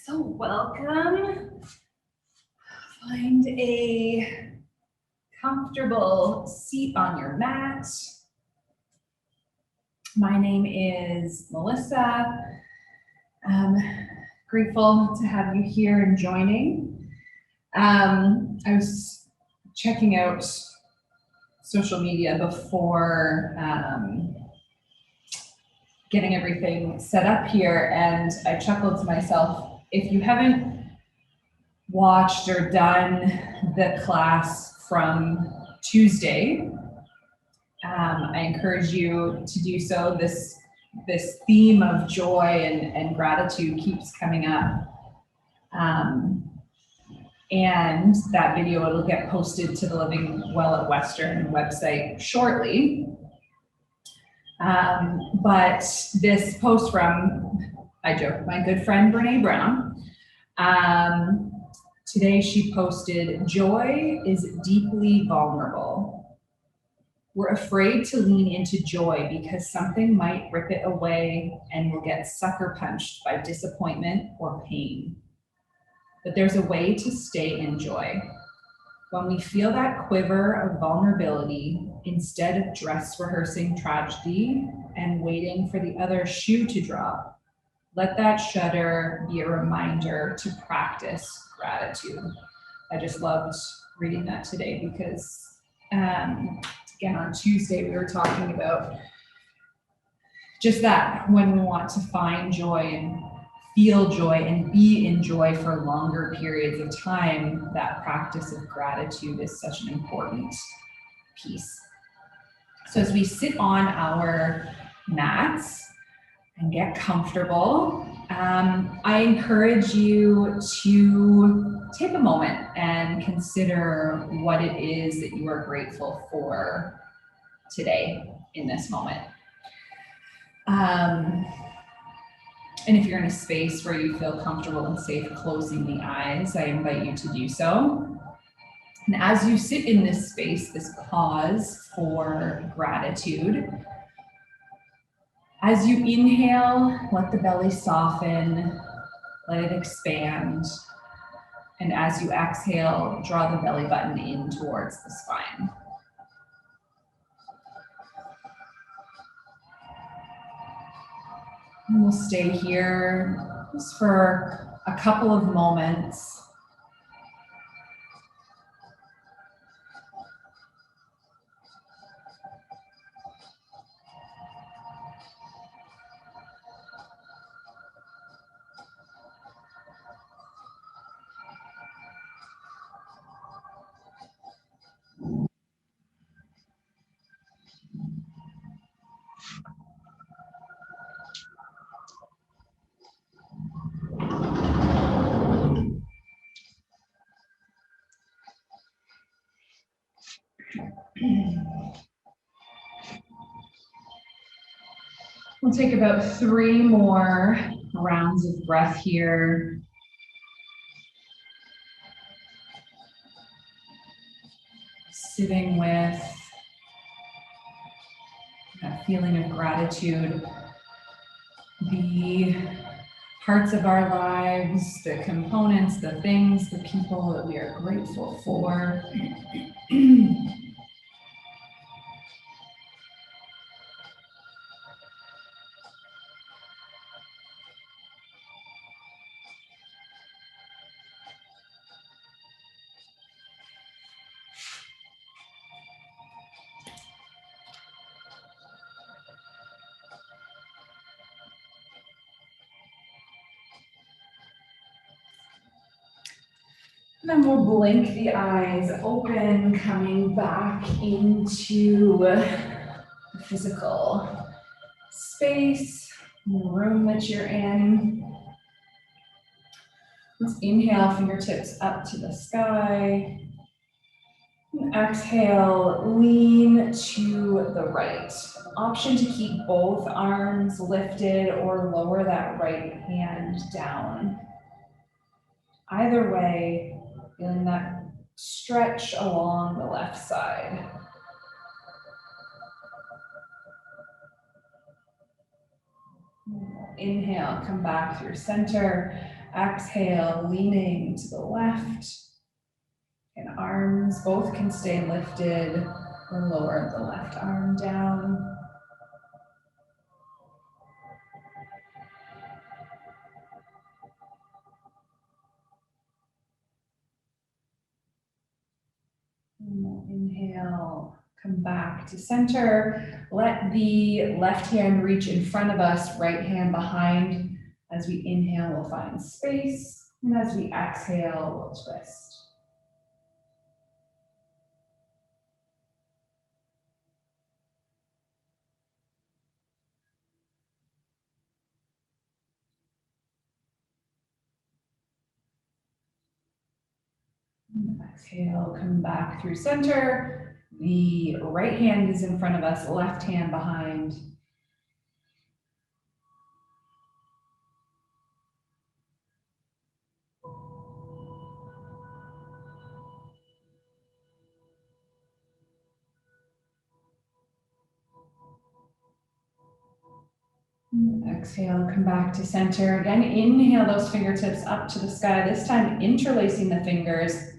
So welcome. Find a comfortable seat on your mat. My name is Melissa. Grateful to have you here and joining. I was checking out social media before getting everything set up here, and I chuckled to myself, if you haven't watched or done the class from Tuesday, I encourage you to do so. This theme of joy and gratitude keeps coming up. And that video, it'll get posted to the Living Well at Western website shortly. But this post from, I joke, my good friend Brene Brown. Today she posted, "Joy is deeply vulnerable. We're afraid to lean into joy because something might rip it away and we'll get sucker punched by disappointment or pain. But there's a way to stay in joy. When we feel that quiver of vulnerability, instead of dress rehearsing tragedy and waiting for the other shoe to drop, let that shudder be a reminder to practice gratitude." I just loved reading that today because, again, on Tuesday, we were talking about just that, when we want to find joy and feel joy and be in joy for longer periods of time, that practice of gratitude is such an important piece. So as we sit on our mats and get comfortable, I encourage you to take a moment and consider what it is that you are grateful for today in this moment. And if you're in a space where you feel comfortable and safe closing the eyes, I invite you to do so. And as you sit in this space, this pause for gratitude, as you inhale, let the belly soften, let it expand. And as you exhale, draw the belly button in towards the spine. And we'll stay here just for a couple of moments. We'll take about 3 more rounds of breath here. Sitting with that feeling of gratitude, the parts of our lives, the components, the things, the people that we are grateful for. And then we'll blink the eyes open, coming back into the physical space, the room that you're in. Let's inhale, fingertips up to the sky. And exhale, lean to the right. Option to keep both arms lifted or lower that right hand down. Either way, feeling that stretch along the left side. Inhale, come back through center. Exhale, leaning to the left. And arms both can stay lifted or lower the left arm down. Inhale, come back to center. Let the left hand reach in front of us, right hand behind. As we inhale, we'll find space. And as we exhale, we'll twist. Exhale, come back through center. The right hand is in front of us, left hand behind. Exhale, come back to center. Again, inhale those fingertips up to the sky. This time, interlacing the fingers.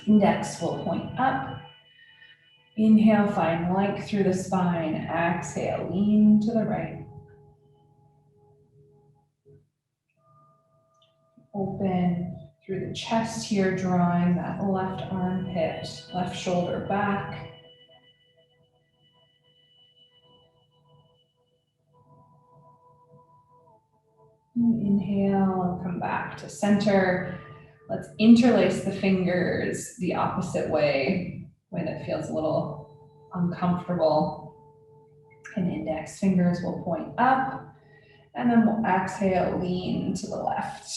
Index will point up. Inhale, find length through the spine. Exhale, lean to the right. Open through the chest here, drawing that left armpit, left shoulder back. Inhale, come back to center. Let's interlace the fingers the opposite way that feels a little uncomfortable. And index fingers will point up. And then we'll exhale, lean to the left.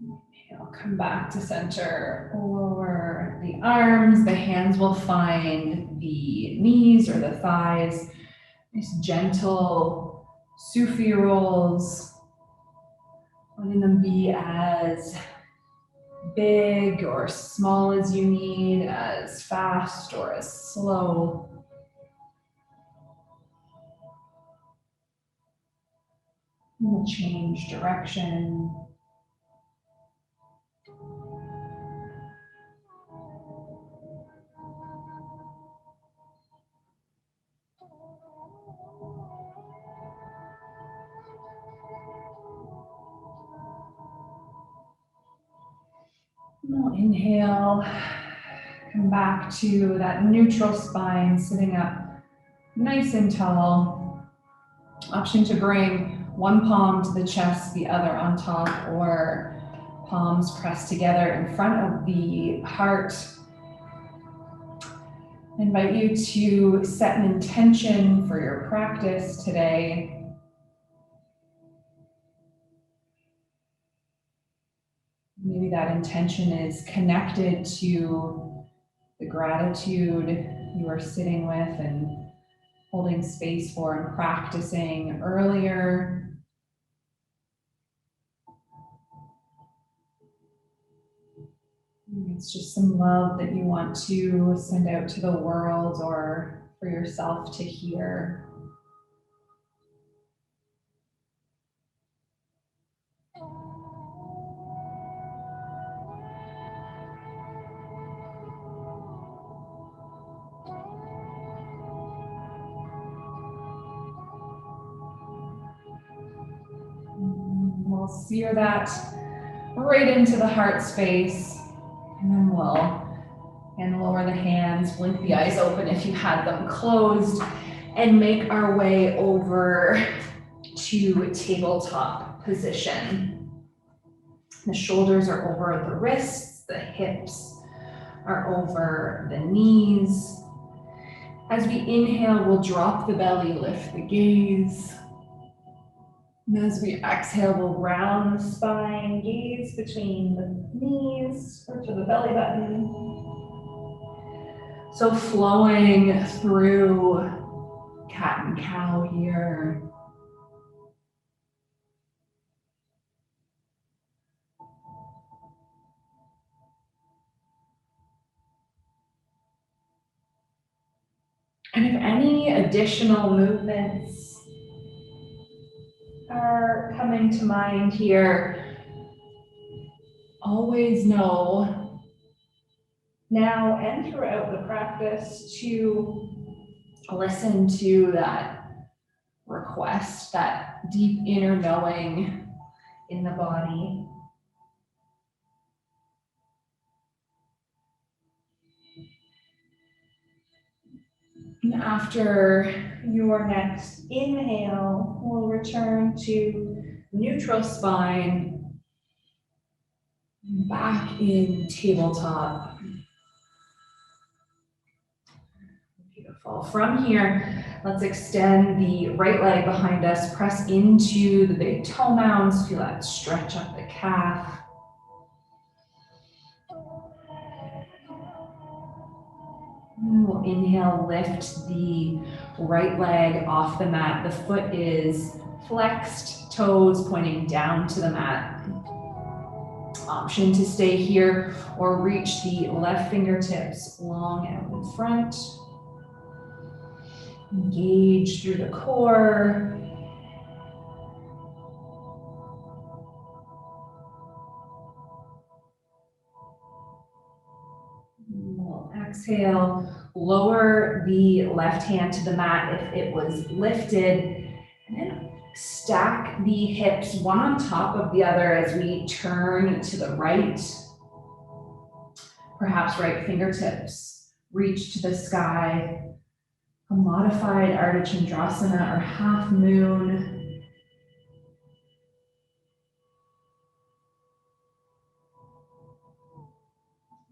Inhale, come back to center, lower the arms, the hands will find the knees or the thighs. Nice gentle Sufi rolls, letting them be as big or small as you need, as fast or as slow. We'll change direction. We'll inhale, come back to that neutral spine, sitting up nice and tall. Option to bring one palm to the chest, the other on top, or palms pressed together in front of the heart. I invite you to set an intention for your practice today. Maybe that intention is connected to the gratitude you are sitting with and holding space for and practicing earlier. It's just some love that you want to send out to the world or for yourself to hear. We'll sear that right into the heart space, and then we'll lower the hands, blink the eyes open if you had them closed, and make our way over to tabletop position. The shoulders are over the wrists, the hips are over the knees. As we inhale, we'll drop the belly, lift the gaze. And as we exhale, we'll round the spine, gaze between the knees or to the belly button. So flowing through cat and cow here. And if any additional movements are coming to mind here, always know now and throughout the practice to listen to that request, that deep inner knowing in the body. And after your next inhale, we'll return to neutral spine, back in tabletop. Beautiful. From here, let's extend the right leg behind us, press into the big toe mounds, feel that stretch up the calf. We'll inhale, lift the right leg off the mat. The foot is flexed, toes pointing down to the mat. Option to stay here or reach the left fingertips long out in front. Engage through the core. We'll exhale, lower the left hand to the mat if it was lifted, and then stack the hips one on top of the other as we turn to the right. Perhaps right fingertips reach to the sky. A modified Ardha Chandrasana or half moon.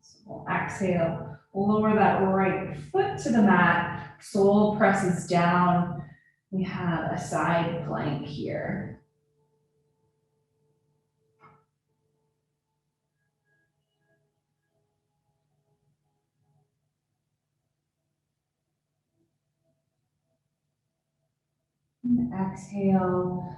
So we'll exhale, lower that right foot to the mat, sole presses down. We have a side plank here. And exhale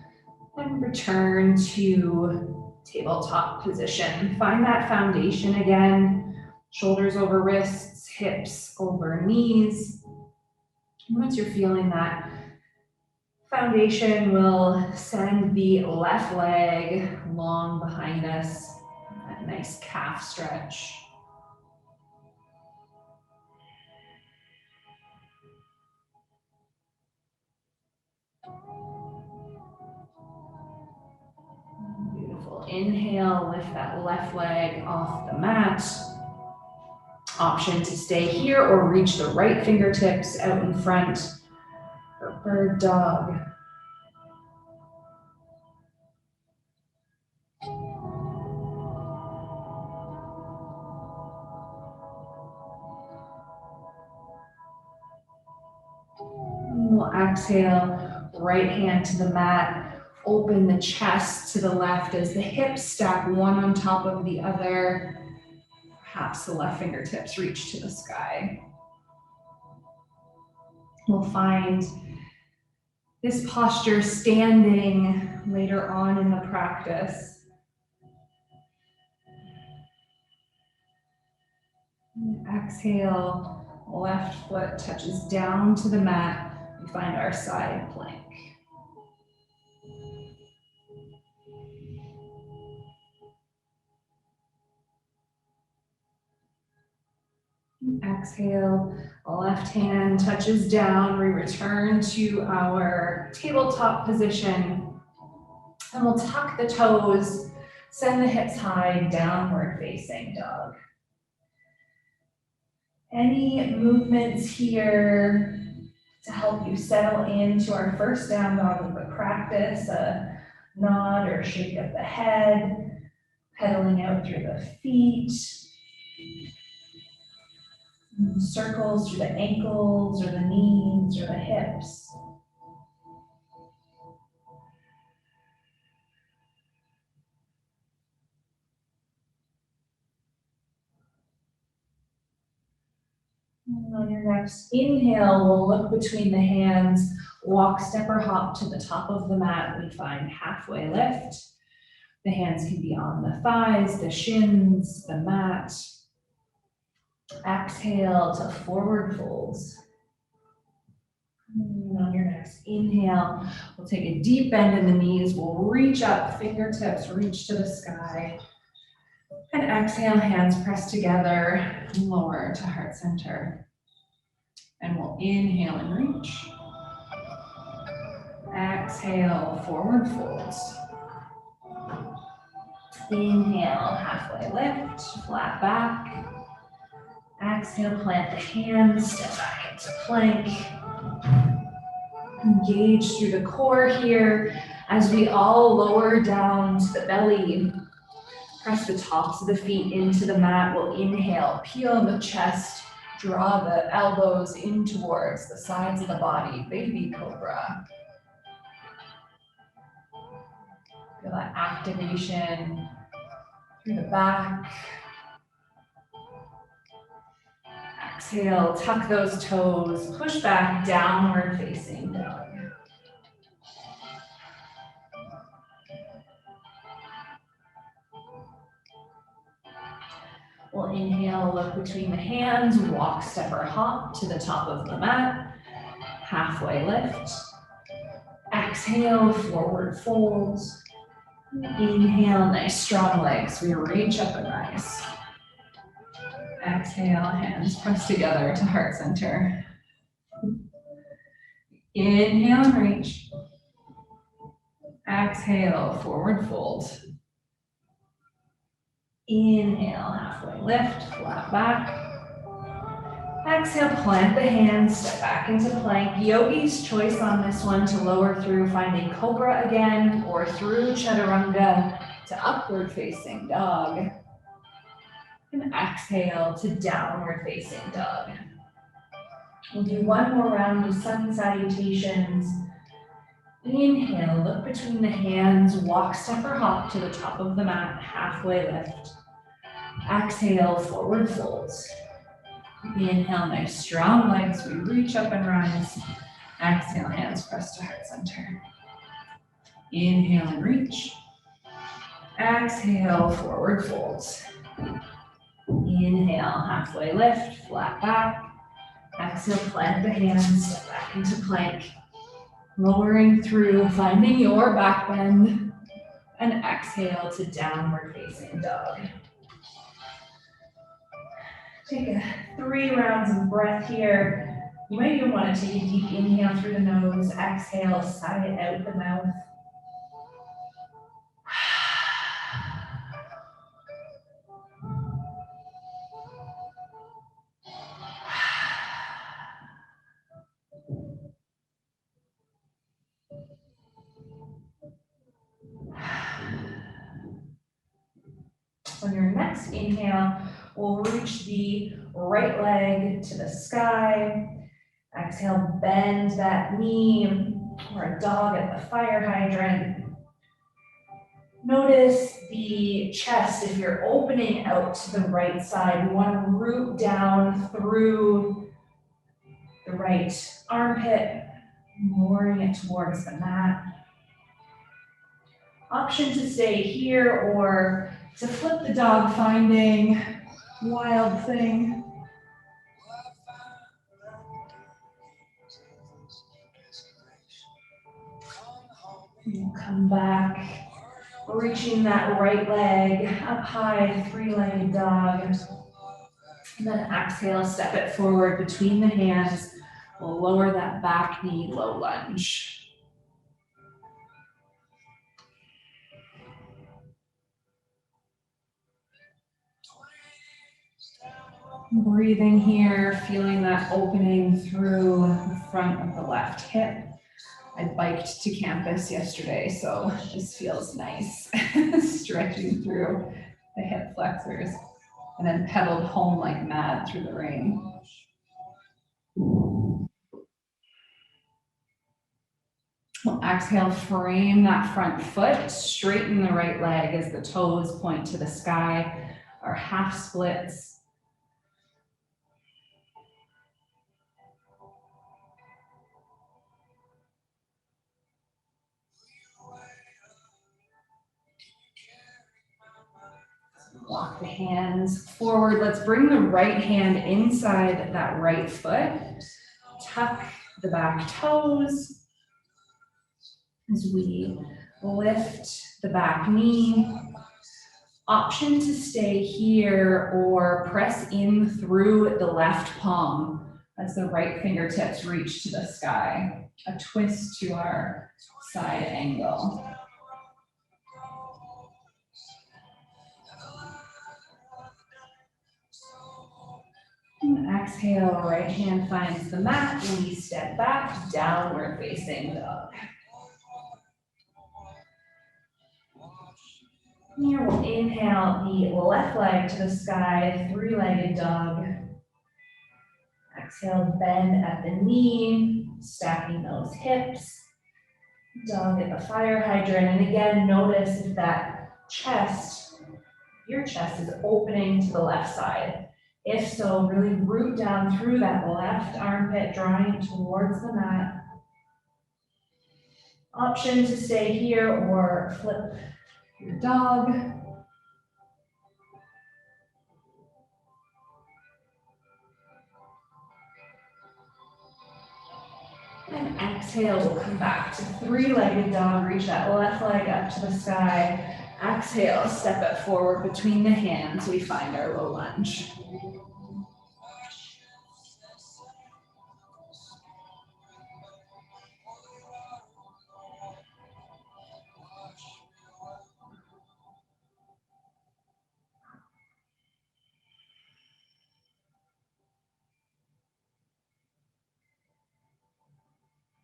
and return to tabletop position. Find that foundation again. Shoulders over wrists, hips over knees. Once you're feeling that foundation, we'll send the left leg long behind us. That nice calf stretch. Beautiful. Inhale, lift that left leg off the mat. Option to stay here or reach the right fingertips out in front for bird dog. We'll exhale, right hand to the mat, open the chest to the left as the hips stack one on top of the other. Perhaps the left fingertips reach to the sky. We'll find this posture standing later on in the practice. And exhale, left foot touches down to the mat. We find our side plank. Exhale, left hand touches down. We return to our tabletop position. And we'll tuck the toes, send the hips high, downward facing dog. Any movements here to help you settle into our first down dog of the practice? A nod or shake of the head, pedaling out through the feet. Circles through the ankles or the knees or the hips. And on your next inhale, we'll look between the hands, walk, step, or hop to the top of the mat. We find halfway lift. The hands can be on the thighs, the shins, the mat. Exhale to forward folds. And on your next inhale, we'll take a deep bend in the knees. We'll reach up, fingertips reach to the sky. And exhale, hands press together, lower to heart center. And we'll inhale and reach. Exhale, forward folds. Inhale, halfway lift, flat back. Exhale, plant the hands, step back into plank. Engage through the core here as we all lower down to the belly. Press the tops of the feet into the mat. We'll inhale, peel the chest, draw the elbows in towards the sides of the body, baby cobra. Feel that activation through the back. Exhale, tuck those toes, push back, downward facing dog. We'll inhale, look between the hands, walk, step, or hop to the top of the mat. Halfway lift. Exhale, forward folds. Inhale, nice strong legs. We reach up and rise. Exhale, hands press together to heart center. Inhale and reach. Exhale, forward fold. Inhale, halfway lift, flat back. Exhale, plant the hands, step back into plank. Yogi's choice on this one to lower through finding cobra again or through chaturanga to upward facing dog. And exhale to downward facing dog. We'll do one more round of sun salutations. Inhale, look between the hands, walk, step, or hop to the top of the mat, halfway lift. Exhale, forward folds. Inhale, nice strong legs, we reach up and rise. Exhale, hands press to heart center. Inhale and reach. Exhale, forward folds. Inhale, halfway lift, flat back. Exhale, plant the hands, step back into plank. Lowering through, finding your back bend. And exhale to downward facing dog. Take 3 rounds of breath here. You might even want to take a deep inhale through the nose. Exhale, sigh it out the mouth. On your next inhale, we'll reach the right leg to the sky. Exhale, bend that knee, or a dog at the fire hydrant. Notice the chest. If you're opening out to the right side, you want to root down through the right armpit, lowering it towards the mat. Option to stay here or to flip the dog, finding wild thing. We'll come back, reaching that right leg up high, 3-legged dog. And then exhale, step it forward between the hands. We'll lower that back knee, low lunge. Breathing here, feeling that opening through the front of the left hip. I biked to campus yesterday, so this feels nice. Stretching through the hip flexors and then pedaled home like mad through the rain. We'll exhale, frame that front foot, straighten the right leg as the toes point to the sky, our half splits. Walk the hands forward. Let's bring the right hand inside that right foot. Tuck the back toes as we lift the back knee. Option to stay here or press in through the left palm as the right fingertips reach to the sky. A twist to our side angle. And exhale, right hand finds the mat, we step back, downward facing dog. Here we'll inhale the left leg to the sky, three-legged dog. Exhale, bend at the knee, stacking those hips. Dog at the fire hydrant. And again, notice if that chest, your chest is opening to the left side. If so, really root down through that left armpit, drawing it towards the mat. Option to stay here or flip your dog. And exhale, we'll come back to three-legged dog. Reach that left leg up to the sky. Exhale, step it forward between the hands. We find our low lunge.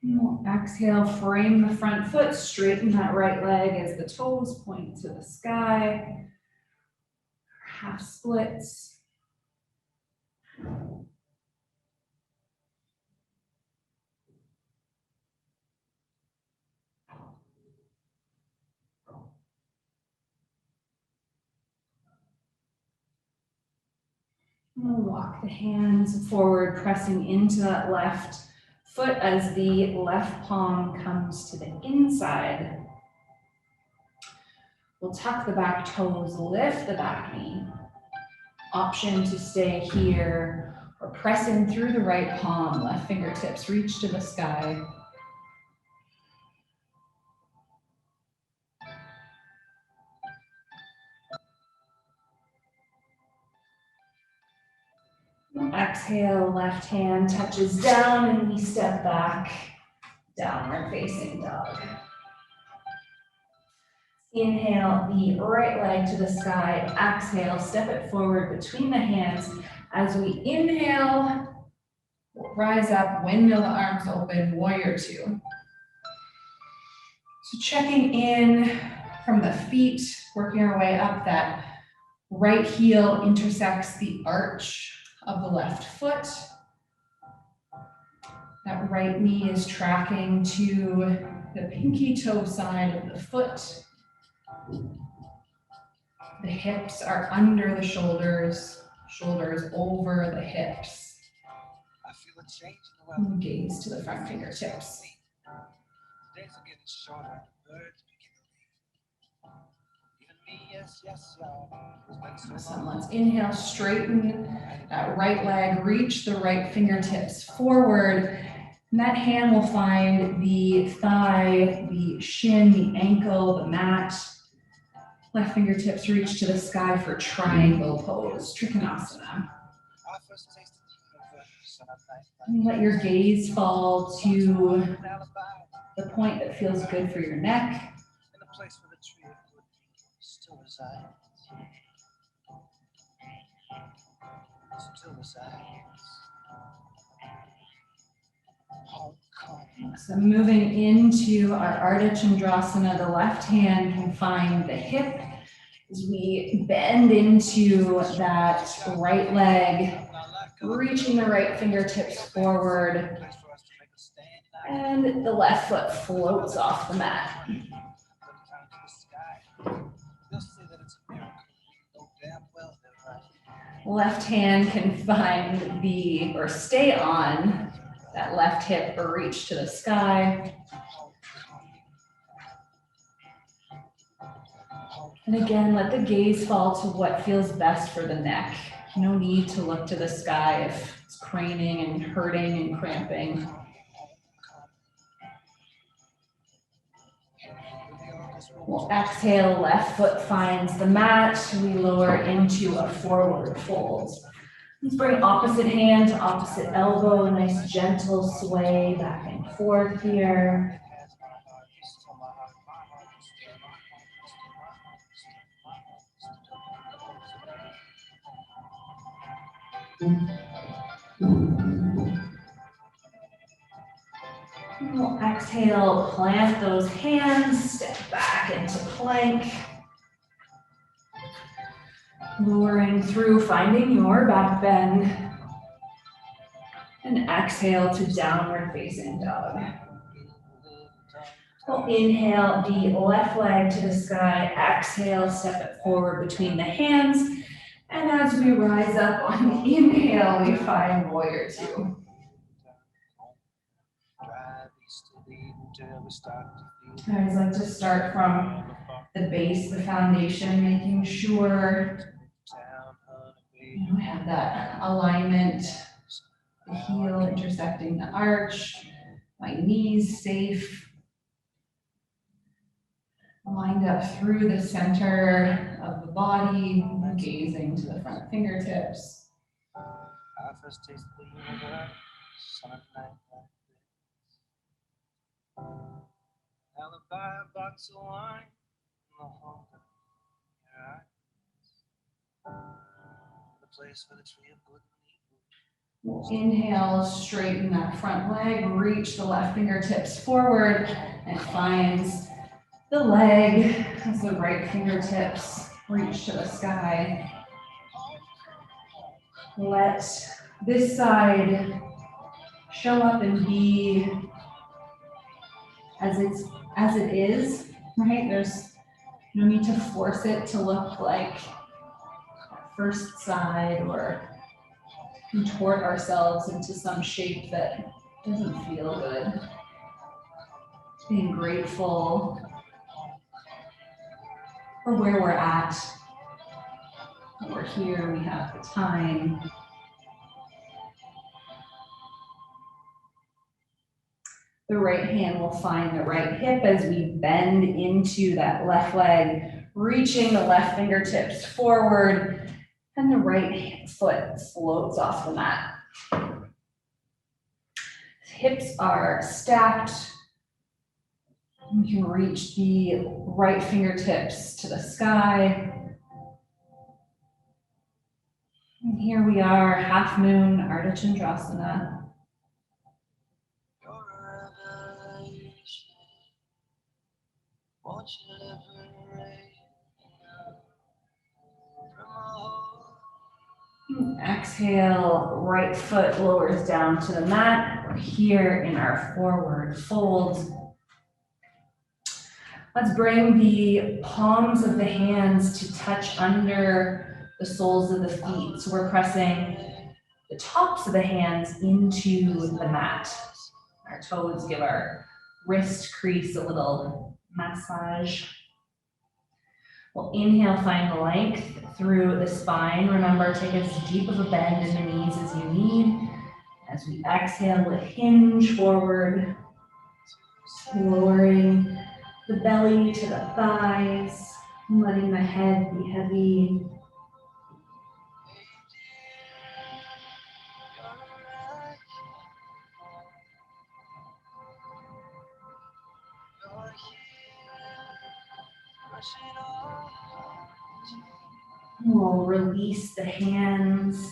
We'll exhale, frame the front foot, straighten that right leg as the toes point to the sky. Half splits. We'll walk the hands forward, pressing into that left foot as the left palm comes to the inside. We'll tuck the back toes, lift the back knee. Option to stay here or press in through the right palm, left fingertips reach to the sky. Exhale, left hand touches down and we step back, downward facing dog. Inhale the right leg to the sky, exhale, step it forward between the hands. As we inhale, we'll rise up, windmill the arms open, warrior two. So checking in from the feet, working our way up, that right heel intersects the arch of the left foot. That right knee is tracking to the pinky toe side of the foot. The hips are under the shoulders, shoulders over the hips. I feel a change in the And gaze to the front fingertips. days are getting shorter, the birds begin to leave. Even me, yes, y'all. It's been so Awesome. long. Let's inhale, straighten that right leg, reach the right fingertips forward. And that hand will find the thigh, the shin, the ankle, the mat. Left fingertips reach to the sky for triangle pose, Trikonasana. I first tasted the universe on a night And let your gaze fall to the point that feels good for your neck. in a place where the tree of good still resides. Still resides. Homecoming. So moving into our Ardha Chandrasana, the left hand can find the hip as we bend into that right leg, reaching the right fingertips forward, Place for us to make a stand. and the left foot floats off the mat. Put it down to the sky. They'll say that it's a miracle. We know damn well they're right. Left hand can find the, or stay on that left hip or reach to the sky. And again, let the gaze fall to what feels best for the neck. No need to look to the sky if it's craning and hurting and cramping. We'll exhale, left foot finds the mat. We lower into a forward fold. Let's bring opposite hand to opposite elbow, a nice gentle sway back and forth here. We'll exhale, plant those hands, step back into plank. Lowering through, finding your back bend. And exhale to downward facing dog. We'll inhale the left leg to the sky. Exhale, step it forward between the hands. And as we rise up on the inhale, we find warrior two. I always like to start from the base, the foundation, making sure we have that alignment, the heel intersecting the arch, my knees safe, lined up through the center of the body, gazing to the front fingertips. Alibi, a box of wine, the hunger in your eyes. The place for the tree of good and evil. We'll inhale, straighten that front leg, reach the left fingertips forward, and finds the leg as the right fingertips reach to the sky. Let this side show up and be as it is, right? There's no need to force it to look like first side or contort ourselves into some shape that doesn't feel good. Being grateful for where we're at. We're here, we have the time. The right hand will find the right hip as we bend into that left leg, reaching the left fingertips forward, and the right foot floats off the mat. Hips are stacked. You can reach the right fingertips to the sky. And here we are, half moon, Ardha Chandrasana. Exhale, right foot lowers down to the mat. We're here in our forward fold. Let's bring the palms of the hands to touch under the soles of the feet. So we're pressing the tops of the hands into the mat. Our toes give our wrist crease a little massage. We'll inhale, find length through the spine. Remember, take as deep of a bend in the knees as you need. As we exhale, we'll hinge forward, lowering the belly to the thighs, letting the head be heavy. We'll release the hands,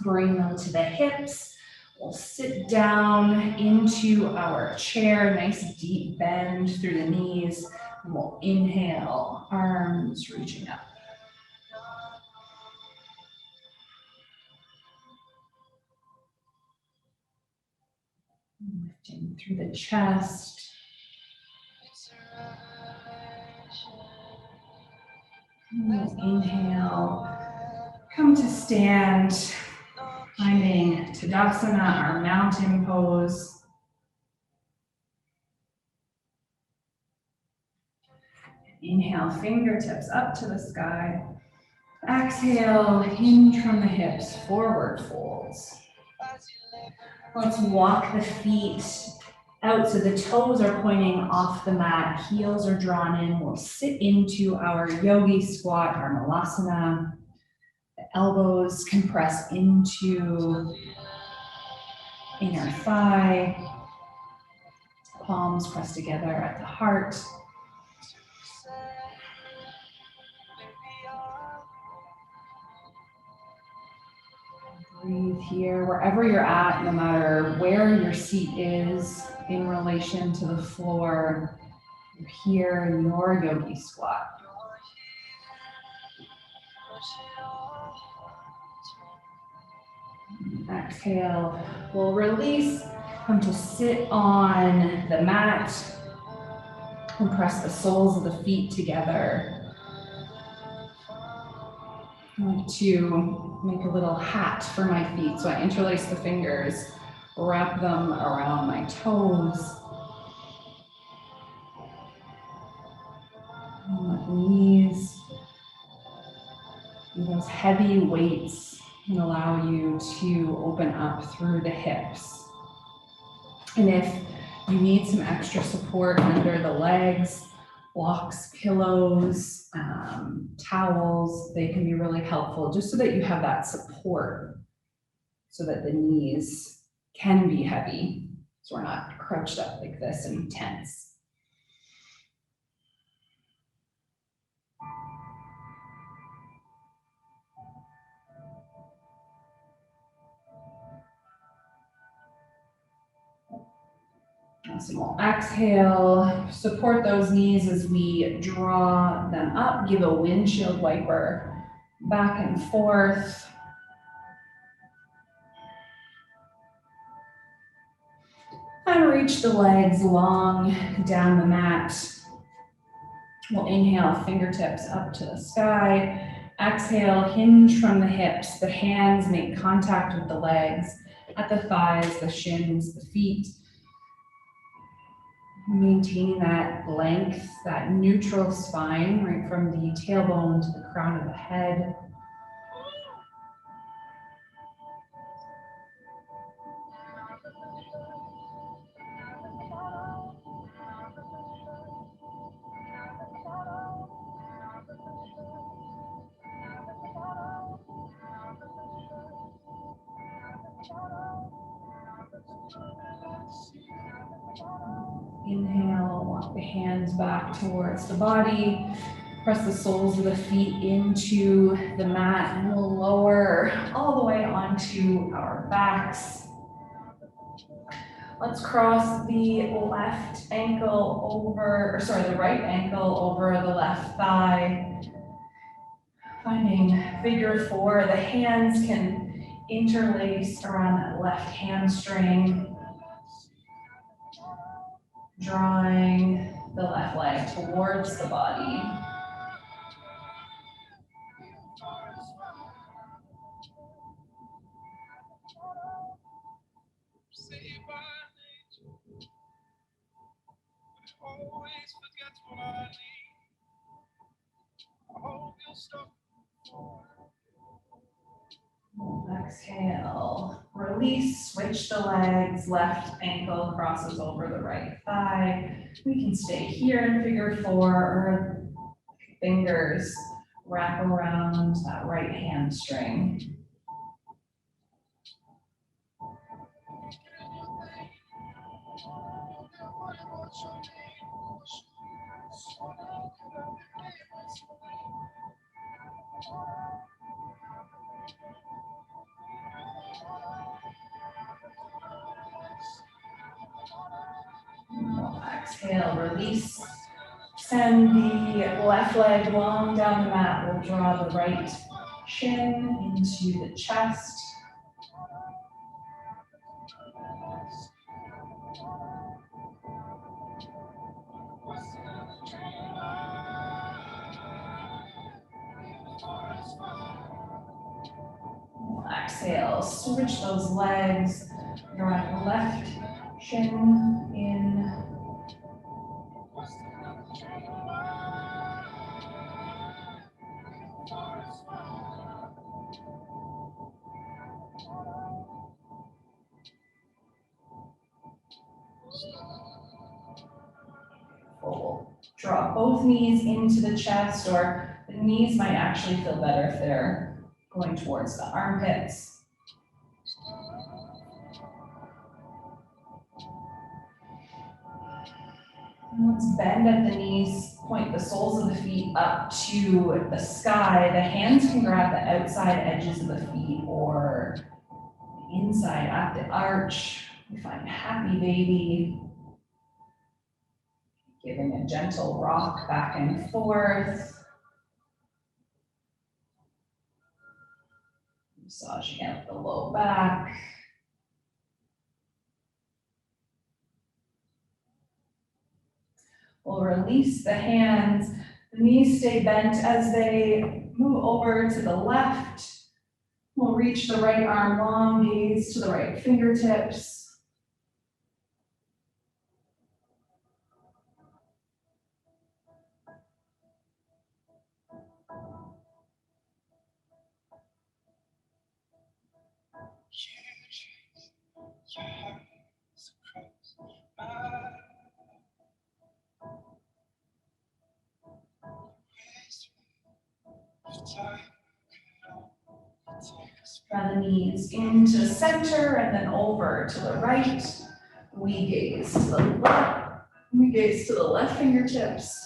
bring them to the hips. We'll sit down into our chair, nice deep bend through the knees. And we'll inhale, arms reaching up. Lifting through the chest. We'll inhale, come to stand, finding Tadasana, our mountain pose. Inhale, fingertips up to the sky. Exhale, hinge from the hips, forward folds. Let's walk the feet out. So the toes are pointing off the mat, heels are drawn in. We'll sit into our yogi squat, our malasana. The elbows compress into inner thigh. Palms press together at the heart. Breathe here, wherever you're at, no matter where your seat is in relation to the floor. You're here in your yogi squat. Exhale, we'll release, come to sit on the mat and press the soles of the feet together. I like to make a little hat for my feet, so I interlace the fingers, wrap them around my toes. And let the knees, and those heavy weights can allow you to open up through the hips. And if you need some extra support under the legs, blocks, pillows, towels, they can be really helpful just so that you have that support so that the knees can be heavy. So we're not crouched up like this and tense. Awesome. We'll exhale, support those knees as we draw them up. Give a windshield wiper back and forth. And reach the legs long down the mat. We'll inhale, fingertips up to the sky. Exhale, hinge from the hips. The hands make contact with the legs at the thighs, the shins, the feet. Maintaining that length, that neutral spine, right from the tailbone to the crown of the head. Inhale, walk the hands back towards the body. Press the soles of the feet into the mat and we'll lower all the way onto our backs. Let's cross the left ankle over, or sorry, the right ankle over the left thigh. Finding figure four, the hands can interlace around that left hamstring, drawing the left leg towards the body. Always forgets what I need. I hope you'll stop. Exhale, release, switch the legs, left ankle crosses over the right thigh. We can stay here in figure four or fingers wrap around that right hamstring. Exhale, release. Send the left leg long down the mat. We'll draw the right shin into the chest. Exhale, switch those legs. Drive the left shin in. We'll draw both knees into the chest, or the knees might actually feel better if they're going towards the armpits. And let's bend at the knees, point the soles of the feet up to the sky. The hands can grab the outside edges of the feet or the inside at the arch. We find happy baby. Giving a gentle rock back and forth. Massaging out the low back. We'll release the hands. The knees stay bent as they move over to the left. We'll reach the right arm long, gaze to the right fingertips. Draw the knees into center and then over to the right. We gaze to the left. We gaze to the left fingertips.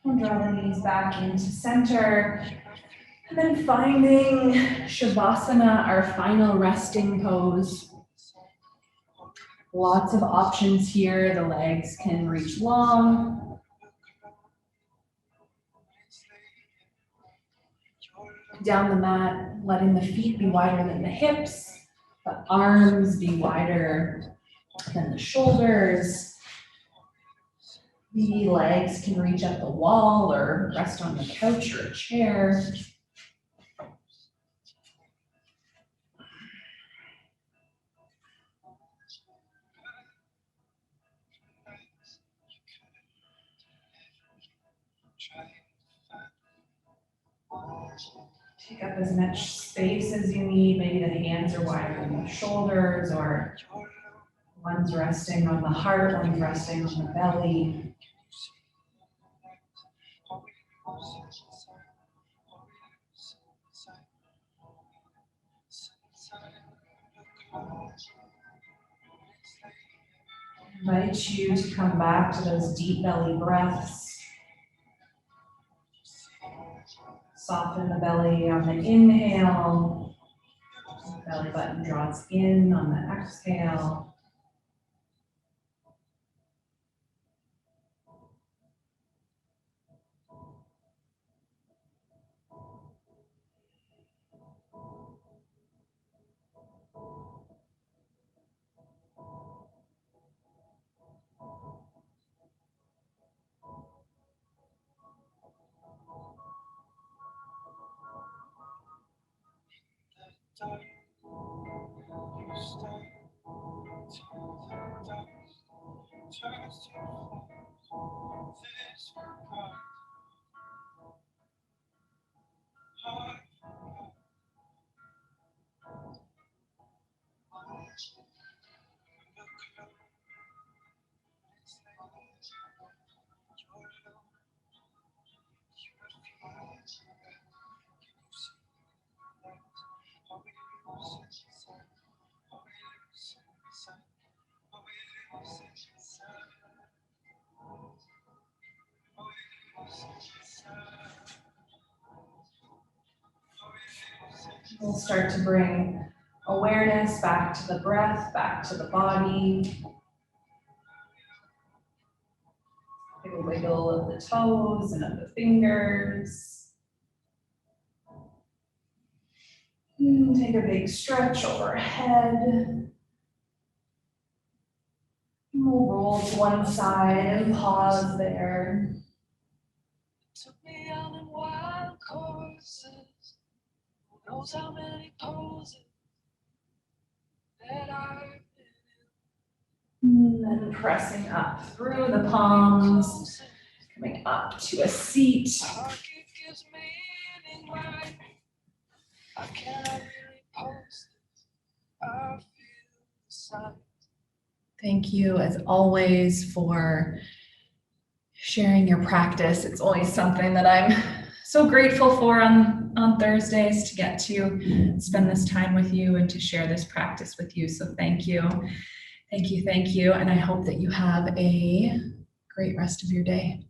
We'll draw the knees back into center. And then finding Shavasana, our final resting pose. Lots of options here. The legs can reach long. Down the mat, letting the feet be wider than the hips, the arms be wider than the shoulders. The legs can reach up the wall or rest on the couch or a chair. Take up as much space as you need. Maybe the hands are wider than the shoulders, or one's resting on the heart, one's resting on the belly. I invite you to come back to those deep belly breaths. Soften the belly on the inhale. Belly button draws in on the exhale. We'll start to bring awareness back to the breath, back to the body. Take a wiggle of the toes and of the fingers. Take a big stretch overhead. We'll roll to one side and pause there. Took me on in wild courses. Who knows how many poses that I've been in. And then pressing up through the palms, coming up to a seat. Pocket gives meaning, right? I cannot really post it. I feel the signs. Thank you, as always, for sharing your practice. It's always something that I'm so grateful for on Thursdays, to get to spend this time with you and to share this practice with you. So thank you. Thank you, thank you. And I hope that you have a great rest of your day.